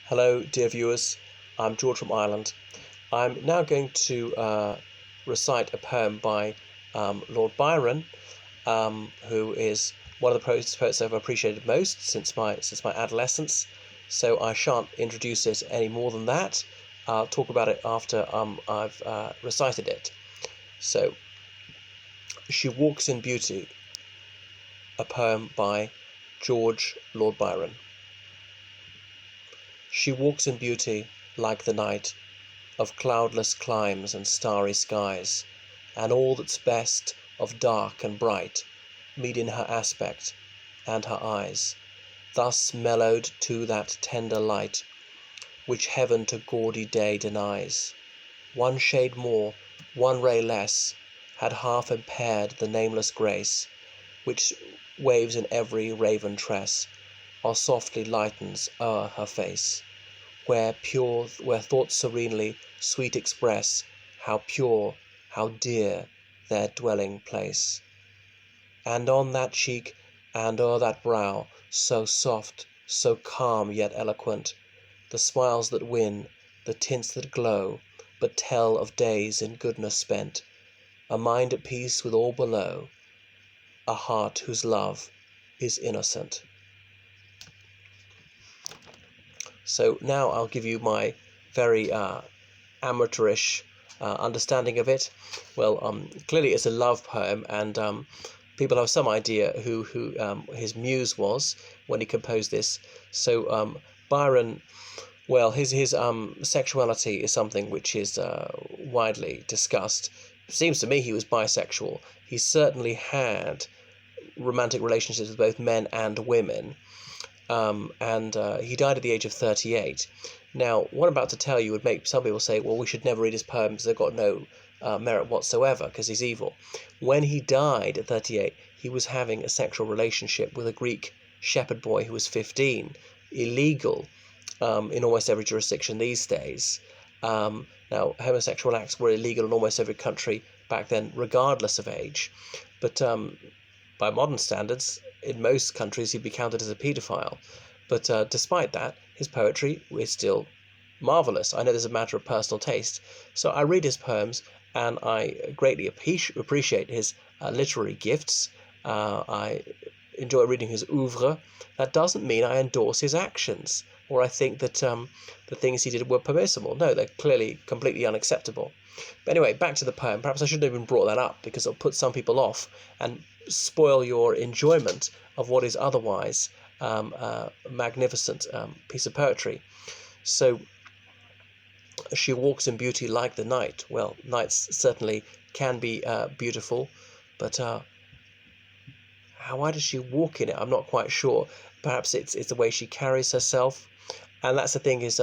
Hello, dear viewers. I'm George from Ireland. I'm now going to recite a poem by Lord Byron, who is one of the poets I've appreciated most since my adolescence. So I shan't introduce it any more than that. I'll talk about it after I've recited it. So, She Walks in Beauty, a poem by George Lord Byron. She walks in beauty like the night of cloudless climes and starry skies, and all that's best of dark and bright meet in her aspect and her eyes, thus mellowed to that tender light which heaven to gaudy day denies. One shade more, one ray less, had half impaired the nameless grace which waves in every raven tress, or softly lightens o'er her face, where thoughts serenely sweet express how pure, how dear their dwelling place. And on that cheek and o'er that brow, so soft, so calm yet eloquent, the smiles that win, the tints that glow, but tell of days in goodness spent, a mind at peace with all below, a heart whose love is innocent. So now I'll give you my very amateurish understanding of it. Well, clearly it's a love poem, and people have some idea who his muse was when he composed this. So Byron, well, his sexuality is something which is widely discussed. It seems to me he was bisexual. He certainly had romantic relationships with both men and women. And he died at the age of 38. Now, what I'm about to tell you would make some people say, well, we should never read his poems, they've got no merit whatsoever because he's evil. When he died at 38, he was having a sexual relationship with a Greek shepherd boy who was 15, illegal in almost every jurisdiction these days. Now, homosexual acts were illegal in almost every country back then, regardless of age. But by modern standards, in most countries he'd be counted as a paedophile. But despite that, his poetry is still marvellous. I know there's a matter of personal taste. So I read his poems and I greatly appreciate his literary gifts. I enjoy reading his oeuvre. That doesn't mean I endorse his actions or I think that the things he did were permissible. No, they're clearly completely unacceptable. But anyway, back to the poem. Perhaps I shouldn't have even brought that up because it'll put some people off and spoil your enjoyment of what is otherwise a magnificent piece of poetry. So, she walks in beauty like the night. Well, nights certainly can be beautiful, but why does she walk in it? I'm not quite sure. Perhaps it's the way she carries herself, and that's the thing is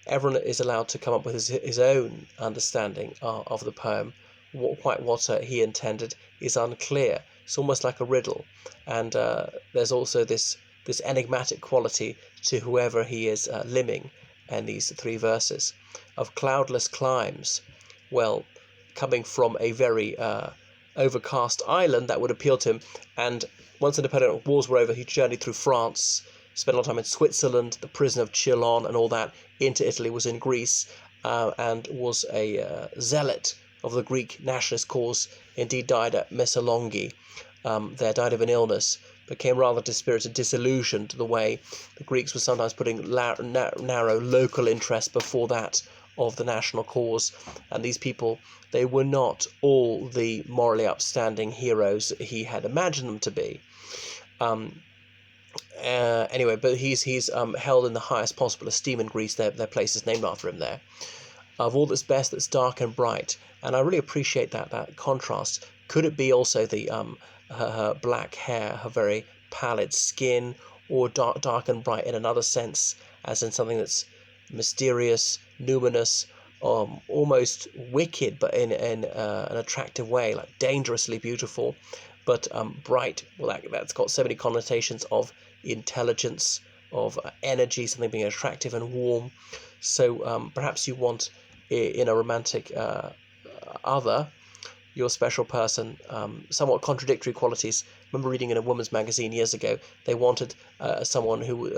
everyone is allowed to come up with his own understanding of the poem. What he intended is unclear. It's almost like a riddle, and there's also this enigmatic quality to whoever he is limning in these three verses. Of cloudless climes, well, coming from a very overcast island, that would appeal to him. And once the Napoleonic Wars were over, he journeyed through France, spent a lot of time in Switzerland, the prison of Chillon and all that, into Italy, was in Greece, and was a zealot of the Greek nationalist cause. Indeed died at Missolonghi. There died of an illness, became rather dispirited, disillusioned the way the Greeks were sometimes putting narrow local interest before that of the national cause. And these people, they were not all the morally upstanding heroes he had imagined them to be. Anyway, but he's held in the highest possible esteem in Greece. Their place is named after him there. Of all that's best, that's dark and bright, and I really appreciate that contrast. Could it be also the her black hair, her very pallid skin, or dark and bright in another sense, as in something that's mysterious, numinous, almost wicked, but in an attractive way, like dangerously beautiful, but bright. Well, that's got so many connotations of intelligence, of energy, something being attractive and warm. So perhaps you want in a romantic other your special person, somewhat contradictory qualities. I remember reading in a woman's magazine years ago, they wanted a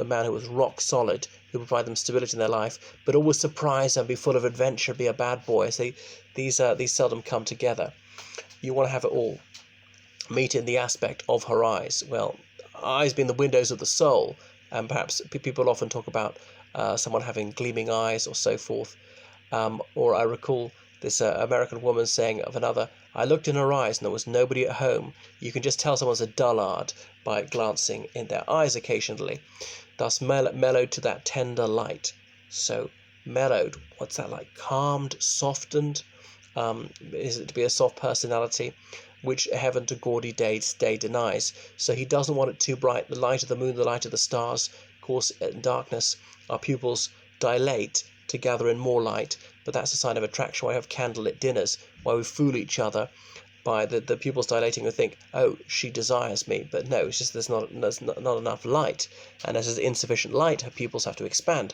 man who was rock solid, who would provide them stability in their life, but always surprise and be full of adventure, be a bad boy. So these seldom come together. You want to have it all. Meet in the aspect of her eyes. Well, eyes being the windows of the soul, and perhaps people often talk about someone having gleaming eyes or so forth. Or I recall this American woman saying of another, "I looked in her eyes and there was nobody at home." You can just tell someone's a dullard by glancing in their eyes occasionally. Thus mellowed to that tender light. So mellowed, what's that like? Calmed, softened? Is it to be a soft personality, which heaven to gaudy day denies? So he doesn't want it too bright. The light of the moon, the light of the stars, of course, in darkness, our pupils dilate to gather in more light, but that's a sign of attraction. Why we have candlelit dinners, why we fool each other by the pupils dilating and think, oh, she desires me. But no, it's just there's not enough light, and as there's insufficient light, her pupils have to expand.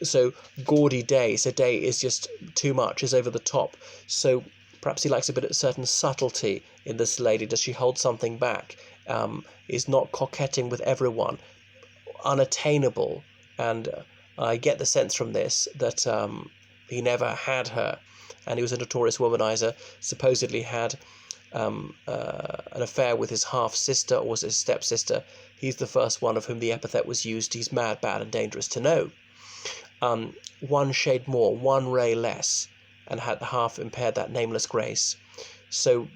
So gaudy day, so day is just too much, is over the top. So perhaps he likes a bit of certain subtlety in this lady. Does she hold something back? Is not coquetting with everyone, unattainable, and I get the sense from this that he never had her, and he was a notorious womanizer, supposedly had an affair with his half-sister, or was it his stepsister. He's the first one of whom the epithet was used. He's mad, bad, and dangerous to know. One shade more, one ray less, and had half impaired that nameless grace. So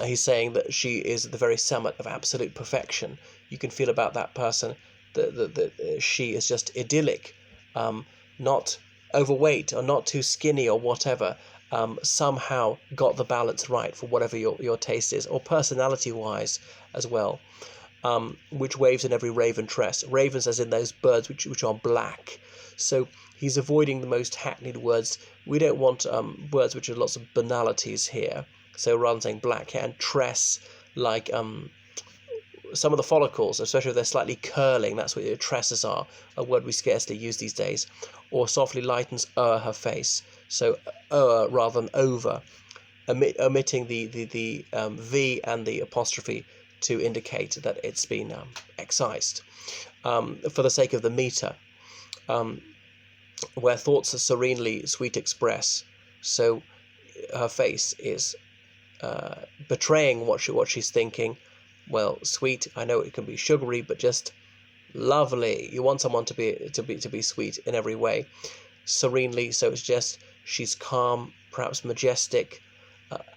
he's saying that she is the very summit of absolute perfection. You can feel about that person that she is just idyllic, not overweight or not too skinny or whatever, somehow got the balance right for whatever your taste is, or personality-wise as well, which waves in every raven tress. Ravens as in those birds which are black. So he's avoiding the most hackneyed words. We don't want words which have lots of banalities here. So rather than saying black hair and tress, like some of the follicles, especially if they're slightly curling, that's what your tresses are, a word we scarcely use these days, or softly lightens o'er her face. So o'er rather than over, omitting the V and the apostrophe to indicate that it's been excised for the sake of the meter. Where thoughts are serenely sweet express, so her face is betraying what she's thinking. Well, sweet, I know it can be sugary, but just lovely. You want someone to be sweet in every way. Serenely, so it's just she's calm, perhaps majestic,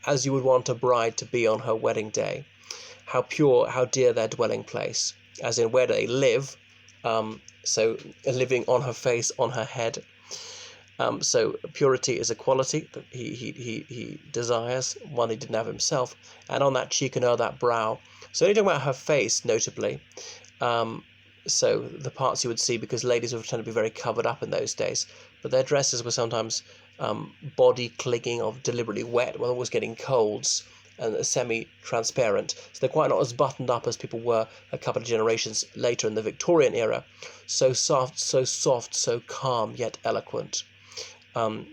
as you would want a bride to be on her wedding day. How pure, how dear their dwelling place, as in where they live. So living on her face, on her head. So purity is a quality that he desires, one he didn't have himself, and on that cheek and o'er that brow. So only talking about her face, notably. So the parts you would see, because ladies would tend to be very covered up in those days, but their dresses were sometimes body clinging or deliberately wet, well, always getting colds, and semi-transparent. So they're quite not as buttoned up as people were a couple of generations later in the Victorian era. So soft, so calm, yet eloquent. So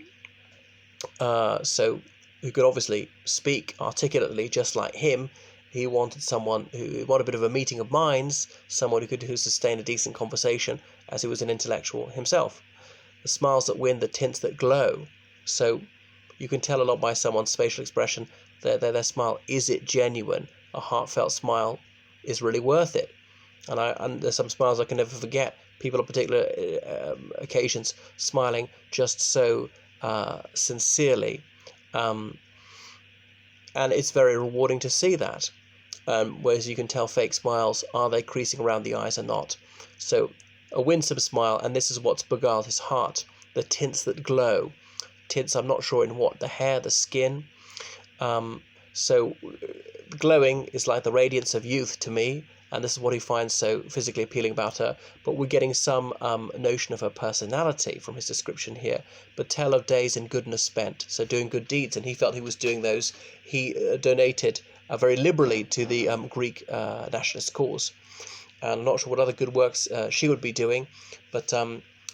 who could obviously speak articulately just like him. He wanted someone who wanted a bit of a meeting of minds, someone who sustain a decent conversation, as he was an intellectual himself. The smiles that win, the tints that glow. So you can tell a lot by someone's facial expression. Their smile, is it genuine? A heartfelt smile is really worth it. And there's some smiles I can never forget. People on particular occasions smiling just so sincerely. And it's very rewarding to see that. Whereas you can tell fake smiles, are they creasing around the eyes or not? So a winsome smile, and this is what's beguiled his heart. The tints that glow. Tints, I'm not sure in what, the hair, the skin. So glowing is like the radiance of youth to me, and this is what he finds so physically appealing about her. But we're getting some notion of her personality from his description here. But tell of days in goodness spent, so doing good deeds, and he felt he was doing those. He donated very liberally to the Greek nationalist cause. And I'm not sure what other good works she would be doing, but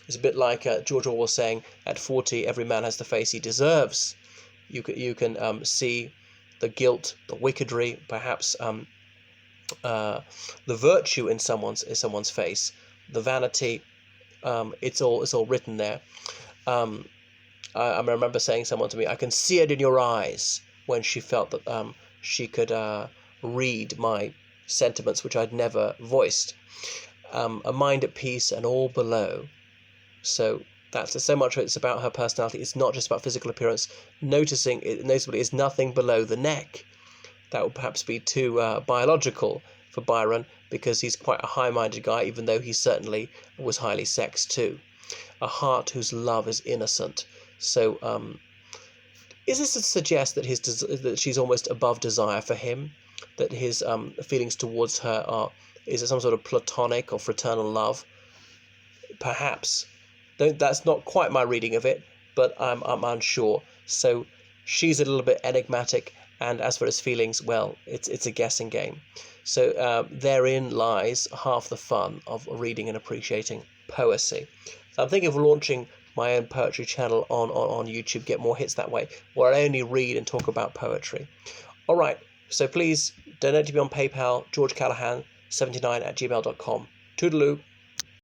it's a bit like George Orwell saying, at 40 every man has the face he deserves. You can see the guilt, the wickedry, perhaps the virtue in someone's face, the vanity. It's all written there. I remember saying someone to me, "I can see it in your eyes," when she felt that she could read my sentiments which I'd never voiced. A mind at peace and all below. So that's so much of it's about her personality. It's not just about physical appearance. Noticeably, is nothing below the neck. That would perhaps be too biological for Byron, because he's quite a high-minded guy, even though he certainly was highly sexed too. A heart whose love is innocent. So, is this to suggest that that she's almost above desire for him, that his feelings towards her is it some sort of platonic or fraternal love? Perhaps. That's not quite my reading of it, but I'm unsure. So she's a little bit enigmatic, and as for his feelings, well, it's a guessing game. So therein lies half the fun of reading and appreciating poesy. So I'm thinking of launching my own poetry channel on YouTube, get more hits that way, where I only read and talk about poetry. All right, so please donate to me on PayPal, georgecallahan79@gmail.com. Toodaloo.